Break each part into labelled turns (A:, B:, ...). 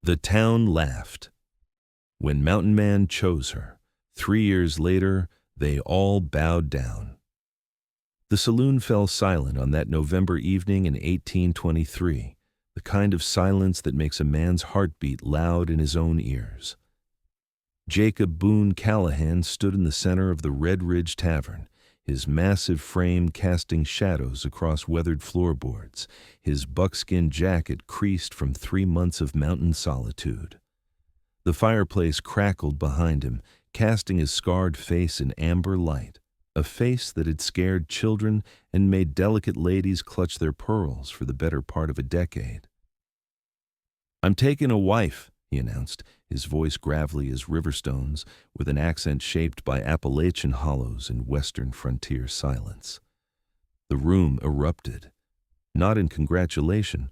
A: The town laughed. When Mountain Man chose her, 3 years later, they all bowed down. The saloon fell silent on that November evening in 1823, the kind of silence that makes a man's heart beat loud in his own ears. Jacob Boone Callahan stood in the center of the Red Ridge Tavern, his massive frame casting shadows across weathered floorboards, his buckskin jacket creased from 3 months of mountain solitude. The fireplace crackled behind him, casting his scarred face in amber light, a face that had scared children and made delicate ladies clutch their pearls for the better part of a decade. "I'm taking a wife," he announced, his voice gravelly as riverstones, with an accent shaped by Appalachian hollows and western frontier silence. The room erupted, not in congratulation,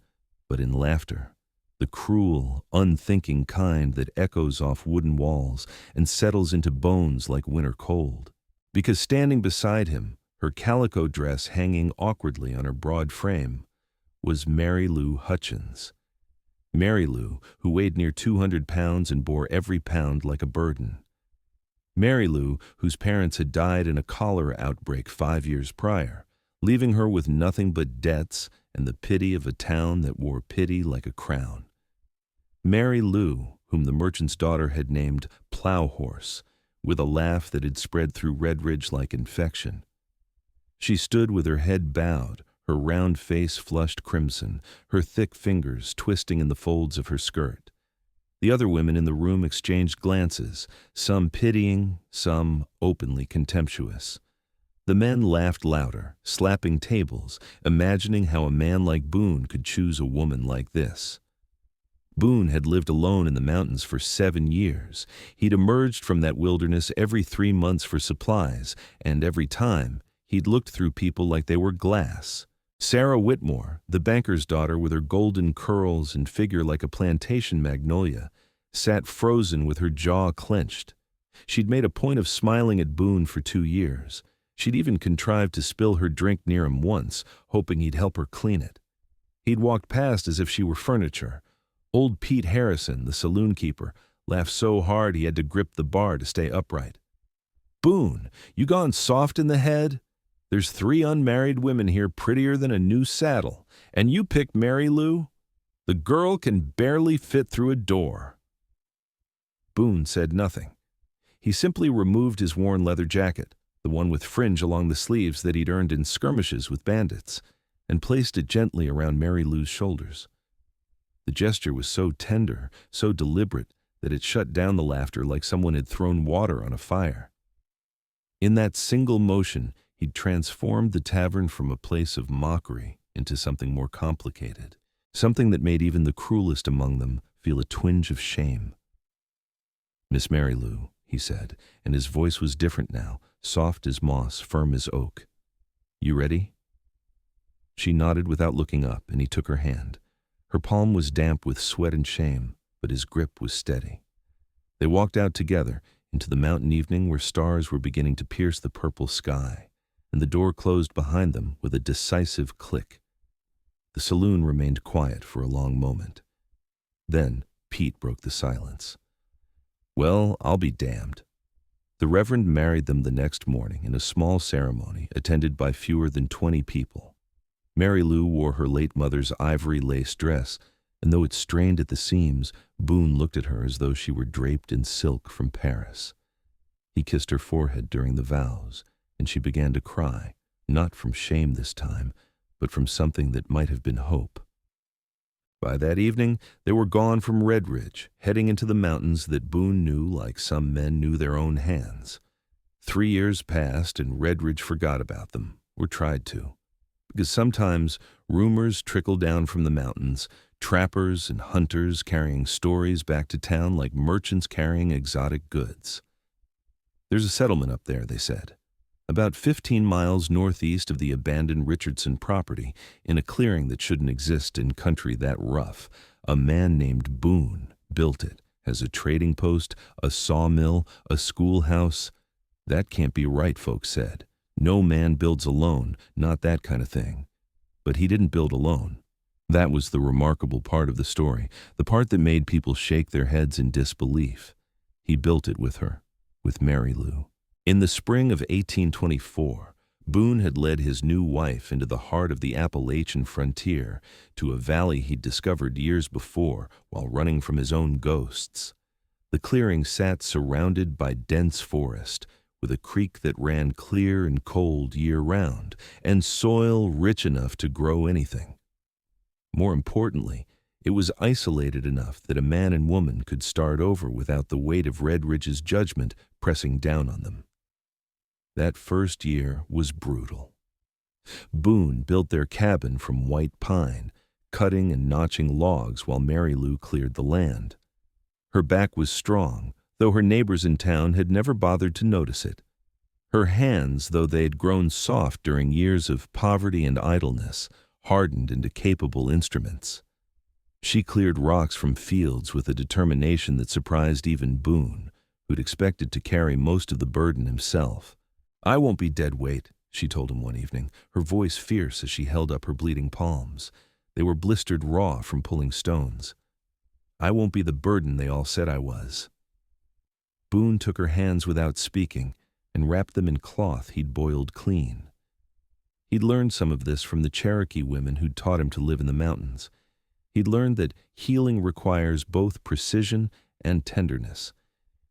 A: but in laughter, the cruel, unthinking kind that echoes off wooden walls and settles into bones like winter cold. Because standing beside him, her calico dress hanging awkwardly on her broad frame, was Mary Lou Hutchins. Mary Lou, who weighed near 200 pounds and bore every pound like a burden. Mary Lou, whose parents had died in a cholera outbreak 5 years prior, leaving her with nothing but debts and the pity of a town that wore pity like a crown. Mary Lou, whom the merchant's daughter had named Plow Horse, with a laugh that had spread through Red Ridge like infection. She stood with her head bowed, her round face flushed crimson, her thick fingers twisting in the folds of her skirt. The other women in the room exchanged glances, some pitying, some openly contemptuous. The men laughed louder, slapping tables, imagining how a man like Boone could choose a woman like this. Boone had lived alone in the mountains for 7 years. He'd emerged from that wilderness every 3 months for supplies, and every time, he'd looked through people like they were glass. Sarah Whitmore, the banker's daughter with her golden curls and figure like a plantation magnolia, sat frozen with her jaw clenched. She'd made a point of smiling at Boone for 2 years. She'd even contrived to spill her drink near him once, hoping he'd help her clean it. He'd walked past as if she were furniture. Old Pete Harrison, the saloon keeper, laughed so hard he had to grip the bar to stay upright. "Boone, you gone soft in the head? There's 3 unmarried women here prettier than a new saddle, and you picked Mary Lou? The girl can barely fit through a door." Boone said nothing. He simply removed his worn leather jacket, the one with fringe along the sleeves that he'd earned in skirmishes with bandits, and placed it gently around Mary Lou's shoulders. The gesture was so tender, so deliberate, that it shut down the laughter like someone had thrown water on a fire. In that single motion, he'd transformed the tavern from a place of mockery into something more complicated, something that made even the cruelest among them feel a twinge of shame. "Miss Mary Lou," he said, and his voice was different now, soft as moss, firm as oak. "You ready?" She nodded without looking up, and he took her hand. Her palm was damp with sweat and shame, but his grip was steady. They walked out together into the mountain evening where stars were beginning to pierce the purple sky, and the door closed behind them with a decisive click. The saloon remained quiet for a long moment. Then Pete broke the silence. "Well, I'll be damned." The Reverend married them the next morning in a small ceremony attended by fewer than 20 people. Mary Lou wore her late mother's ivory lace dress, and though it strained at the seams, Boone looked at her as though she were draped in silk from Paris. He kissed her forehead during the vows, and she began to cry, not from shame this time, but from something that might have been hope. By that evening, they were gone from Red Ridge, heading into the mountains that Boone knew like some men knew their own hands. 3 years passed, and Red Ridge forgot about them, or tried to. Because sometimes rumors trickle down from the mountains, trappers and hunters carrying stories back to town like merchants carrying exotic goods. "There's a settlement up there," they said. About 15 miles northeast of the abandoned Richardson property, in a clearing that shouldn't exist in country that rough, a man named Boone built it as a trading post, a sawmill, a schoolhouse. That can't be right, folks said. No man builds alone, not that kind of thing. But he didn't build alone. That was the remarkable part of the story, the part that made people shake their heads in disbelief. He built it with her, with Mary Lou. In the spring of 1824, Boone had led his new wife into the heart of the Appalachian frontier, to a valley he'd discovered years before while running from his own ghosts. The clearing sat surrounded by dense forest, with a creek that ran clear and cold year-round, and soil rich enough to grow anything. More importantly, it was isolated enough that a man and woman could start over without the weight of Red Ridge's judgment pressing down on them. That first year was brutal. Boone built their cabin from white pine, cutting and notching logs while Mary Lou cleared the land. Her back was strong, though her neighbors in town had never bothered to notice it. Her hands, though they had grown soft during years of poverty and idleness, hardened into capable instruments. She cleared rocks from fields with a determination that surprised even Boone, who'd expected to carry most of the burden himself. "I won't be dead weight," she told him one evening, her voice fierce as she held up her bleeding palms. They were blistered raw from pulling stones. "I won't be the burden they all said I was." Boone took her hands without speaking and wrapped them in cloth he'd boiled clean. He'd learned some of this from the Cherokee women who'd taught him to live in the mountains. He'd learned that healing requires both precision and tenderness.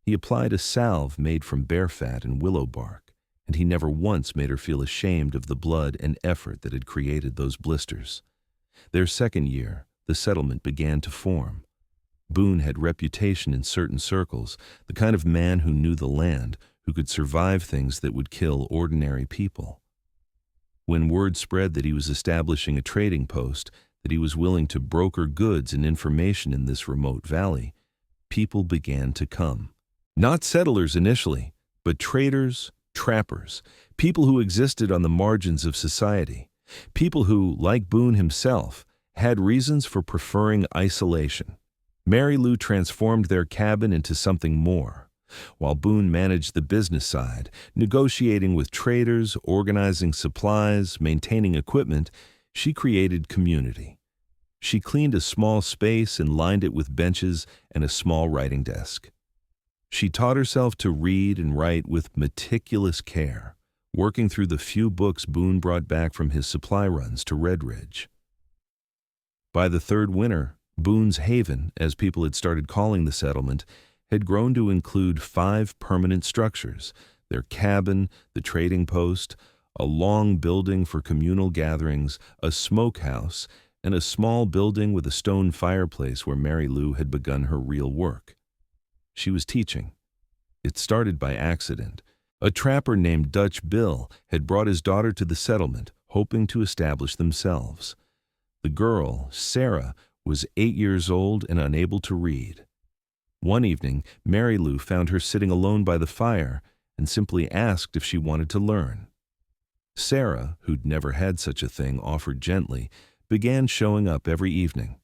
A: He applied a salve made from bear fat and willow bark, and he never once made her feel ashamed of the blood and effort that had created those blisters. Their second year, the settlement began to form. Boone had reputation in certain circles, the kind of man who knew the land, who could survive things that would kill ordinary people. When word spread that he was establishing a trading post, that he was willing to broker goods and information in this remote valley, people began to come. Not settlers initially, but traders, trappers, people who existed on the margins of society, people who, like Boone himself, had reasons for preferring isolation. Mary Lou transformed their cabin into something more. While Boone managed the business side, negotiating with traders, organizing supplies, maintaining equipment, she created community. She cleaned a small space and lined it with benches and a small writing desk. She taught herself to read and write with meticulous care, working through the few books Boone brought back from his supply runs to Red Ridge. By the third winter, Boone's Haven, as people had started calling the settlement, had grown to include 5 permanent structures: their cabin, the trading post, a long building for communal gatherings, a smokehouse, and a small building with a stone fireplace where Mary Lou had begun her real work. She was teaching. It started by accident. A trapper named Dutch Bill had brought his daughter to the settlement, hoping to establish themselves. The girl, Sarah, was 8 years old and unable to read. One evening, Mary Lou found her sitting alone by the fire and simply asked if she wanted to learn. Sarah, who'd never had such a thing offered gently, began showing up every evening.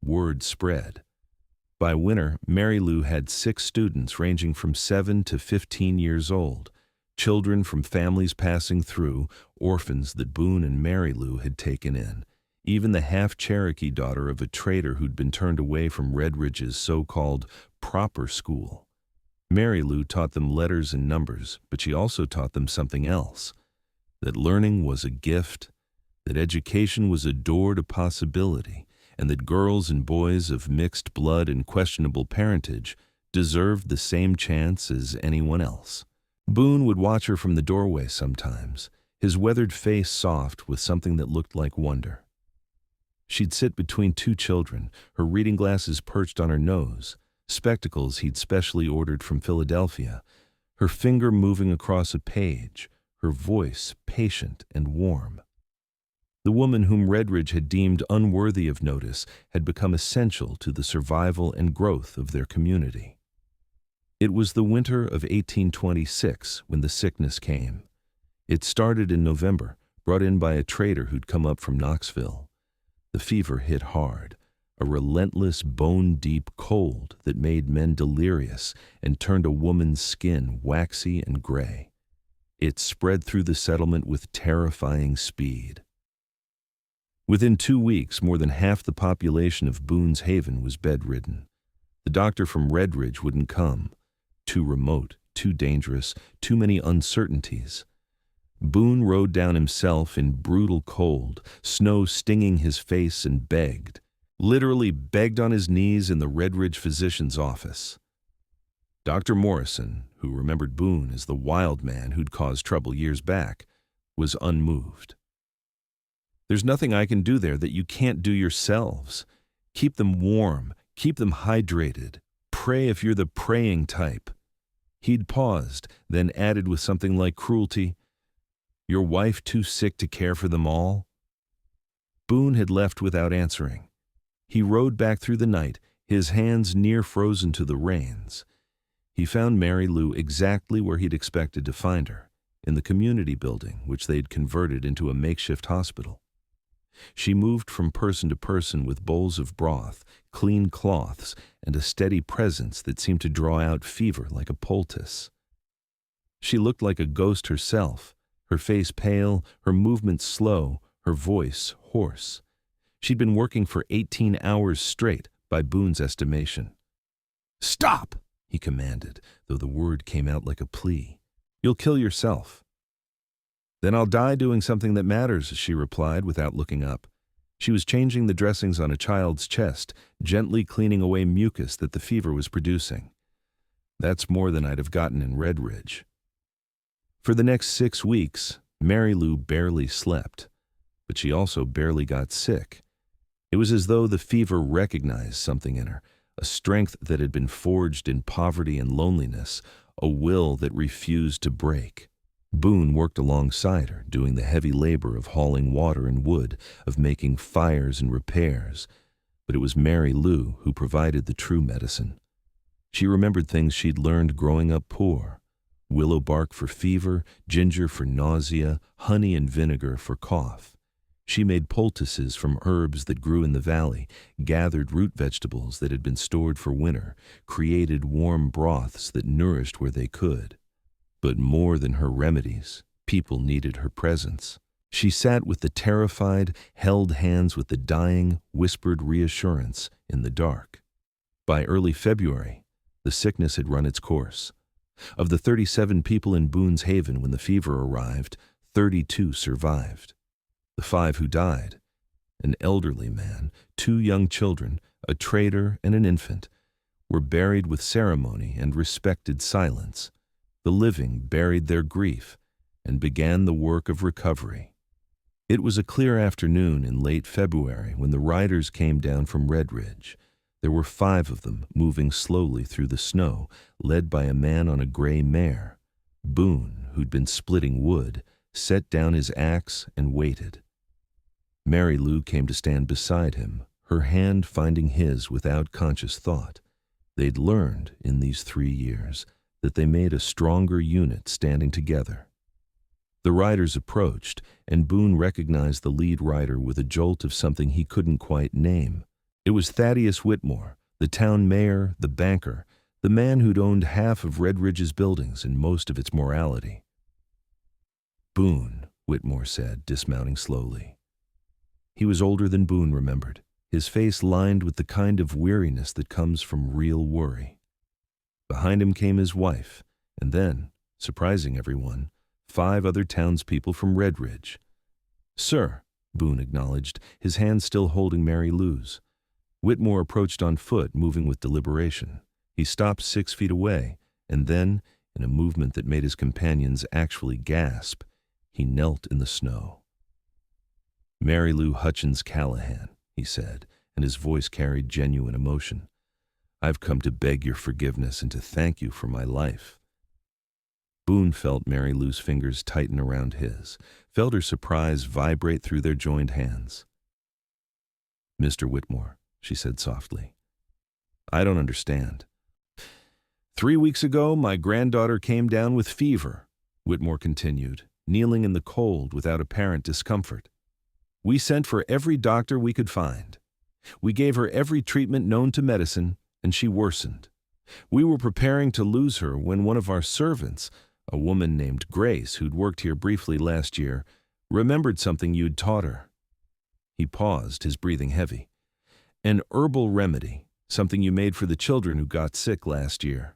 A: Word spread. By winter, Mary Lou had 6 students ranging from 7 to 15 years old, children from families passing through, orphans that Boone and Mary Lou had taken in, even the half-Cherokee daughter of a trader who'd been turned away from Red Ridge's so-called proper school. Mary Lou taught them letters and numbers, but she also taught them something else: that learning was a gift, that education was a door to possibility, and that girls and boys of mixed blood and questionable parentage deserved the same chance as anyone else. Boone would watch her from the doorway sometimes, his weathered face soft with something that looked like wonder. She'd sit between 2 children, her reading glasses perched on her nose, spectacles he'd specially ordered from Philadelphia, her finger moving across a page, her voice patient and warm. The woman whom Red Ridge had deemed unworthy of notice had become essential to the survival and growth of their community. It was the winter of 1826 when the sickness came. It started in November, brought in by a trader who'd come up from Knoxville. The fever hit hard, a relentless, bone-deep cold that made men delirious and turned a woman's skin waxy and gray. It spread through the settlement with terrifying speed. Within 2 weeks, more than half the population of Boone's Haven was bedridden. The doctor from Redridge wouldn't come. Too remote, too dangerous, too many uncertainties. Boone rode down himself in brutal cold, snow stinging his face, and begged, literally begged on his knees in the Redridge physician's office. Dr. Morrison, who remembered Boone as the wild man who'd caused trouble years back, was unmoved. "There's nothing I can do there that you can't do yourselves. Keep them warm, keep them hydrated. Pray if you're the praying type." He'd paused, then added with something like cruelty, "Your wife too sick to care for them all?" Boone had left without answering. He rode back through the night, his hands near frozen to the reins. He found Mary Lou exactly where he'd expected to find her, in the community building, which they'd converted into a makeshift hospital. She moved from person to person with bowls of broth, clean cloths, and a steady presence that seemed to draw out fever like a poultice. She looked like a ghost herself, her face pale, her movements slow, her voice hoarse. She'd been working for 18 hours straight, by Boone's estimation. "Stop!" he commanded, though the word came out like a plea. "You'll kill yourself." "Then I'll die doing something that matters," she replied without looking up. She was changing the dressings on a child's chest, gently cleaning away mucus that the fever was producing. That's more than I'd have gotten in Redridge. For the next 6 weeks, Mary Lou barely slept, but she also barely got sick. It was as though the fever recognized something in her, a strength that had been forged in poverty and loneliness, a will that refused to break. Boone worked alongside her, doing the heavy labor of hauling water and wood, of making fires and repairs. But it was Mary Lou who provided the true medicine. She remembered things she'd learned growing up poor: willow bark for fever, ginger for nausea, honey and vinegar for cough. She made poultices from herbs that grew in the valley, gathered root vegetables that had been stored for winter, created warm broths that nourished where they could. But more than her remedies, people needed her presence. She sat with the terrified, held hands with the dying, whispered reassurance in the dark. By early February, the sickness had run its course. Of the 37 people in Boone's Haven when the fever arrived, 32 survived. The 5 who died, an elderly man, 2 young children, a trader, and an infant, were buried with ceremony and respected silence. The living buried their grief and began the work of recovery. It was a clear afternoon in late February when the riders came down from Redridge. There were 5 of them, moving slowly through the snow, led by a man on a gray mare. Boone, who'd been splitting wood, set down his axe and waited. Mary Lou came to stand beside him, her hand finding his without conscious thought. They'd learned, in these 3 years, that they made a stronger unit standing together. The riders approached, and Boone recognized the lead rider with a jolt of something he couldn't quite name. It was Thaddeus Whitmore, the town mayor, the banker, the man who'd owned half of Redridge's buildings and most of its morality. "Boone," Whitmore said, dismounting slowly. He was older than Boone remembered, his face lined with the kind of weariness that comes from real worry. Behind him came his wife, and then, surprising everyone, 5 other townspeople from Redridge. "Sir," Boone acknowledged, his hand still holding Mary Lou's. Whitmore approached on foot, moving with deliberation. He stopped 6 feet away, and then, in a movement that made his companions actually gasp, he knelt in the snow. "Mary Lou Hutchins Callahan," he said, and his voice carried genuine emotion. "I've come to beg your forgiveness and to thank you for my life." Boone felt Mary Lou's fingers tighten around his, felt her surprise vibrate through their joined hands. "Mr. Whitmore," she said softly, "I don't understand." 3 weeks ago, my granddaughter came down with fever," Whitmore continued, kneeling in the cold without apparent discomfort. "We sent for every doctor we could find. We gave her every treatment known to medicine, and she worsened. We were preparing to lose her when one of our servants, a woman named Grace who'd worked here briefly last year, remembered something you'd taught her." He paused, his breathing heavy. An herbal remedy, something you made for the children who got sick last year.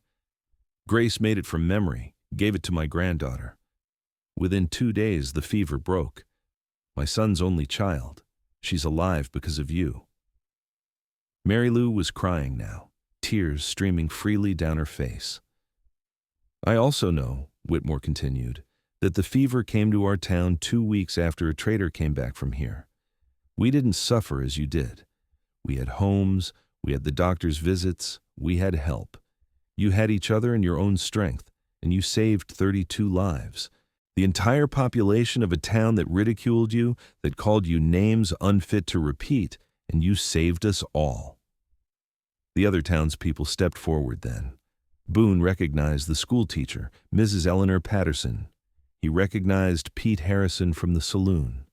A: Grace made it from memory, gave it to my granddaughter. Within 2 days, the fever broke. My son's only child. She's alive because of you. Mary Lou was crying now, tears streaming freely down her face. I also know, Whitmore continued, that the fever came to our town 2 weeks after a trader came back from here. We didn't suffer as you did. We had homes, we had the doctor's visits, we had help. You had each other and your own strength, and you saved 32 lives. The entire population of a town that ridiculed you, that called you names unfit to repeat, and you saved us all. The other townspeople stepped forward then. Boone recognized the schoolteacher, Mrs. Eleanor Patterson. He recognized Pete Harrison from the saloon.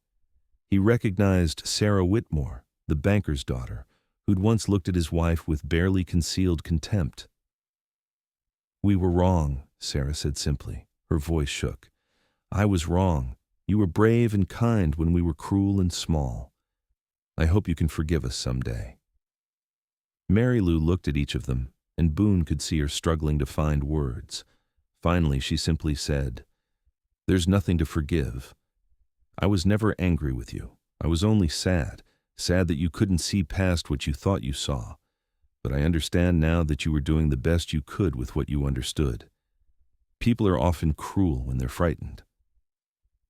A: He recognized Sarah Whitmore, the banker's daughter, who'd once looked at his wife with barely concealed contempt. "We were wrong," Sarah said simply. Her voice shook. "I was wrong. You were brave and kind when we were cruel and small. I hope you can forgive us someday." Mary Lou looked at each of them, and Boone could see her struggling to find words. Finally, she simply said, "There's nothing to forgive. I was never angry with you. I was only sad that you couldn't see past what you thought you saw. But I understand now that you were doing the best you could with what you understood. People are often cruel when they're frightened.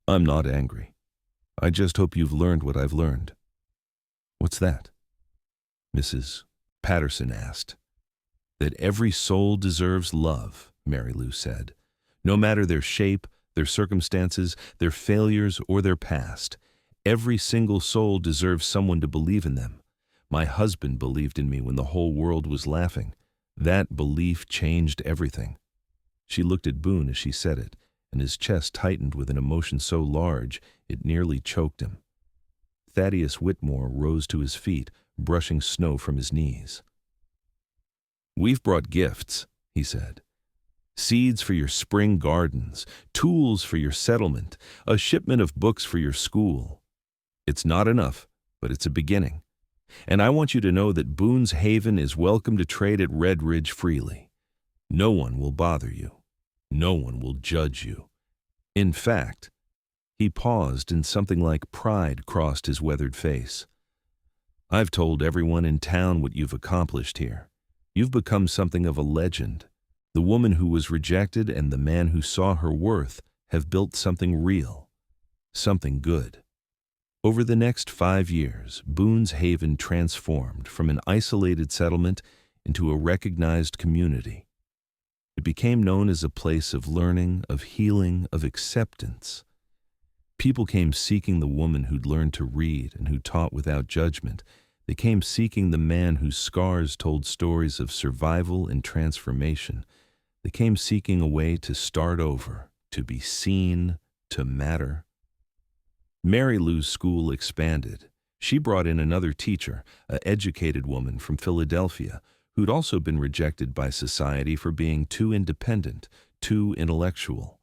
A: I'm not angry. I just hope you've learned what I've learned." "What's that?" Mrs. Patterson asked. "That every soul deserves love," Mary Lou said. "No matter their shape, their circumstances, their failures, or their past. Every single soul deserves someone to believe in them. My husband believed in me when the whole world was laughing. That belief changed everything." She looked at Boone as she said it, and his chest tightened with an emotion so large it nearly choked him. Thaddeus Whitmore rose to his feet, brushing snow from his knees. "We've brought gifts," he said. "Seeds for your spring gardens, tools for your settlement, a shipment of books for your school. It's not enough, but it's a beginning. And I want you to know that Boone's Haven is welcome to trade at Red Ridge freely. No one will bother you. No one will judge you. In fact," he paused and something like pride crossed his weathered face, "I've told everyone in town what you've accomplished here. You've become something of a legend. The woman who was rejected and the man who saw her worth have built something real, something good." Over the next 5 years, Boone's Haven transformed from an isolated settlement into a recognized community. It became known as a place of learning, of healing, of acceptance. People came seeking the woman who'd learned to read and who taught without judgment. They came seeking the man whose scars told stories of survival and transformation. They came seeking a way to start over, to be seen, to matter. Mary Lou's school expanded. She brought in another teacher, an educated woman from Philadelphia, who'd also been rejected by society for being too independent, too intellectual.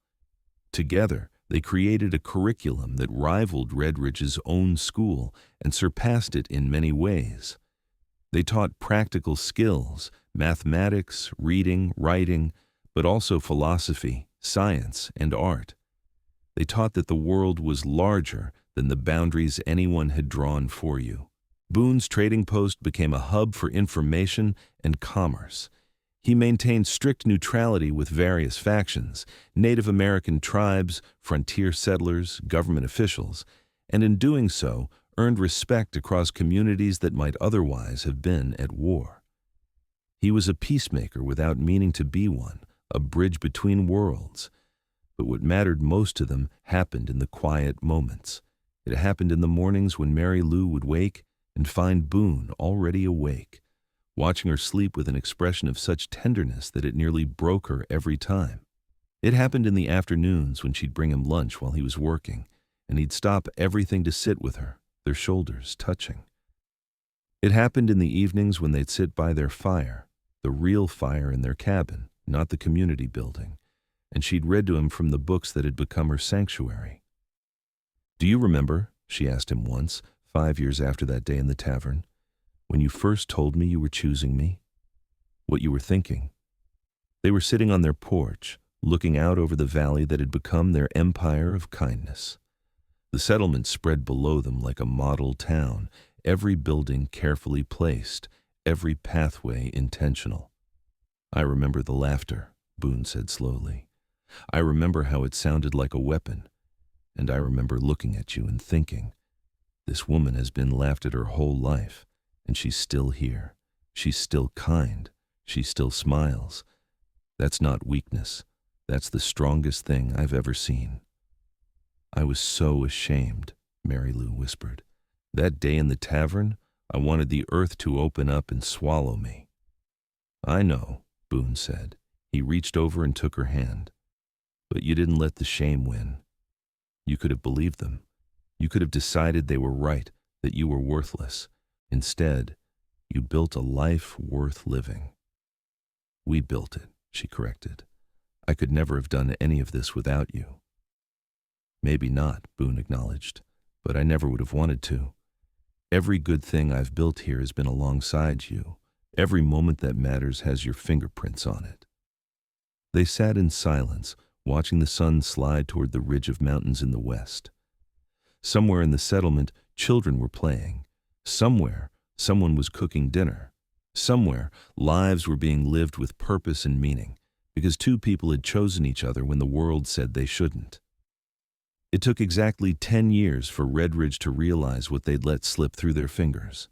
A: Together, they created a curriculum that rivaled Red Ridge's own school and surpassed it in many ways. They taught practical skills, mathematics, reading, writing, but also philosophy, science, and art. They taught that the world was larger than the boundaries anyone had drawn for you. Boone's trading post became a hub for information and commerce. He maintained strict neutrality with various factions, Native American tribes, frontier settlers, government officials, and in doing so, earned respect across communities that might otherwise have been at war. He was a peacemaker without meaning to be one, a bridge between worlds. But what mattered most to them happened in the quiet moments. It happened in the mornings when Mary Lou would wake and find Boone already awake, watching her sleep with an expression of such tenderness that it nearly broke her every time. It happened in the afternoons when she'd bring him lunch while he was working, and he'd stop everything to sit with her, their shoulders touching. It happened in the evenings when they'd sit by their fire, the real fire in their cabin, not the community building, and she'd read to him from the books that had become her sanctuary. "Do you remember," she asked him once, 5 years after that day in the tavern, when you first told me you were choosing me, what you were thinking. They were sitting on their porch, looking out over the valley that had become their empire of kindness. The settlement spread below them like a model town, every building carefully placed, every pathway intentional. I remember the laughter, Boone said slowly. I remember how it sounded like a weapon, and I remember looking at you and thinking, this woman has been laughed at her whole life, and she's still here. She's still kind. She still smiles. That's not weakness. That's the strongest thing I've ever seen. I was so ashamed, Mary Lou whispered. That day in the tavern, I wanted the earth to open up and swallow me. I know, Boone said. He reached over and took her hand. But you didn't let the shame win. You could have believed them. You could have decided they were right, that you were worthless. Instead, you built a life worth living. We built it, she corrected. I could never have done any of this without you. Maybe not, Boone acknowledged, but I never would have wanted to. Every good thing I've built here has been alongside you. Every moment that matters has your fingerprints on it. They sat in silence, watching the sun slide toward the ridge of mountains in the west. Somewhere in the settlement, children were playing. Somewhere, someone was cooking dinner. Somewhere, lives were being lived with purpose and meaning, because two people had chosen each other when the world said they shouldn't. It took exactly 10 years for Redridge to realize what they'd let slip through their fingers.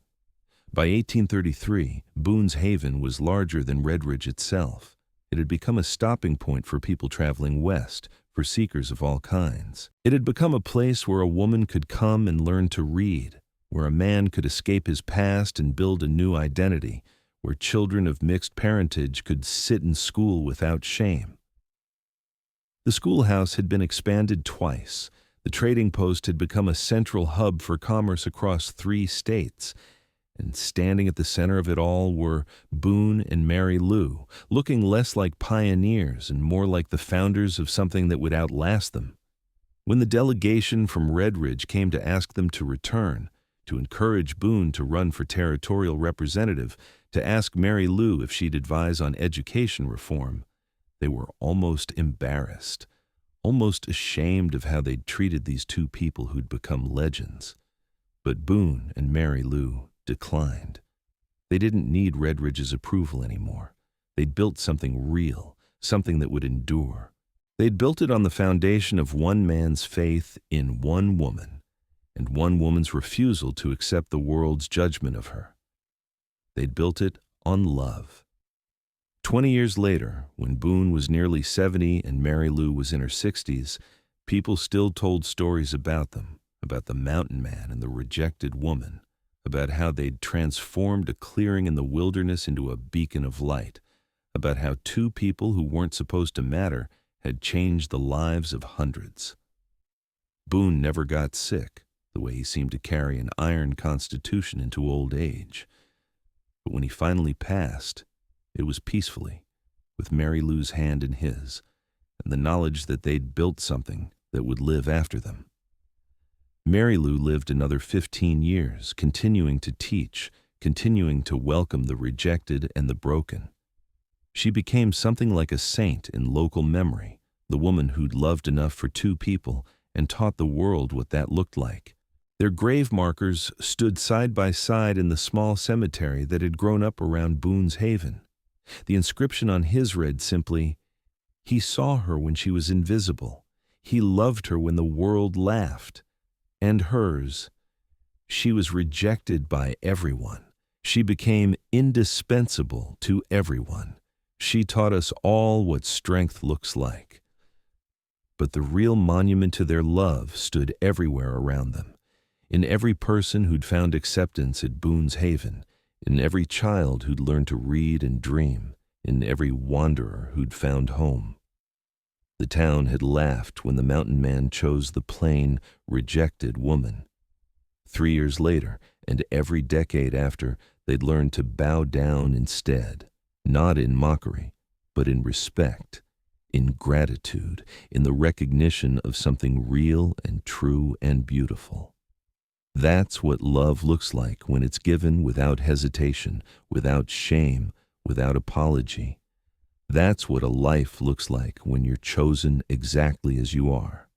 A: By 1833, Boone's Haven was larger than Redridge itself. It had become a stopping point for people traveling west, for seekers of all kinds. It had become a place where a woman could come and learn to read, where a man could escape his past and build a new identity, where children of mixed parentage could sit in school without shame. The schoolhouse had been expanded twice. The trading post had become a central hub for commerce across 3 states. And standing at the center of it all were Boone and Mary Lou, looking less like pioneers and more like the founders of something that would outlast them. When the delegation from Redridge came to ask them to return, to encourage Boone to run for territorial representative, to ask Mary Lou if she'd advise on education reform, they were almost embarrassed, almost ashamed of how they'd treated these two people who'd become legends. But Boone and Mary Lou declined. They didn't need Redridge's approval anymore. They'd built something real, something that would endure. They'd built it on the foundation of one man's faith in one woman, and one woman's refusal to accept the world's judgment of her. They'd built it on love. 20 years later, when Boone was nearly 70 and Mary Lou was in her 60s, people still told stories about them, about the mountain man and the rejected woman, about how they'd transformed a clearing in the wilderness into a beacon of light, about how two people who weren't supposed to matter had changed the lives of hundreds. Boone never got sick, the way he seemed to carry an iron constitution into old age. But when he finally passed, it was peacefully, with Mary Lou's hand in his, and the knowledge that they'd built something that would live after them. Mary Lou lived another 15 years, continuing to teach, continuing to welcome the rejected and the broken. She became something like a saint in local memory, the woman who'd loved enough for two people and taught the world what that looked like. Their grave markers stood side by side in the small cemetery that had grown up around Boone's Haven. The inscription on his read simply, "He saw her when she was invisible. He loved her when the world laughed." And hers, she was rejected by everyone. She became indispensable to everyone. She taught us all what strength looks like. But the real monument to their love stood everywhere around them, in every person who'd found acceptance at Boone's Haven, in every child who'd learned to read and dream, in every wanderer who'd found home. The town had laughed when the mountain man chose the plain, rejected woman. 3 years later, and every decade after, they'd learned to bow down instead, not in mockery, but in respect, in gratitude, in the recognition of something real and true and beautiful. That's what love looks like when it's given without hesitation, without shame, without apology. That's what a life looks like when you're chosen exactly as you are.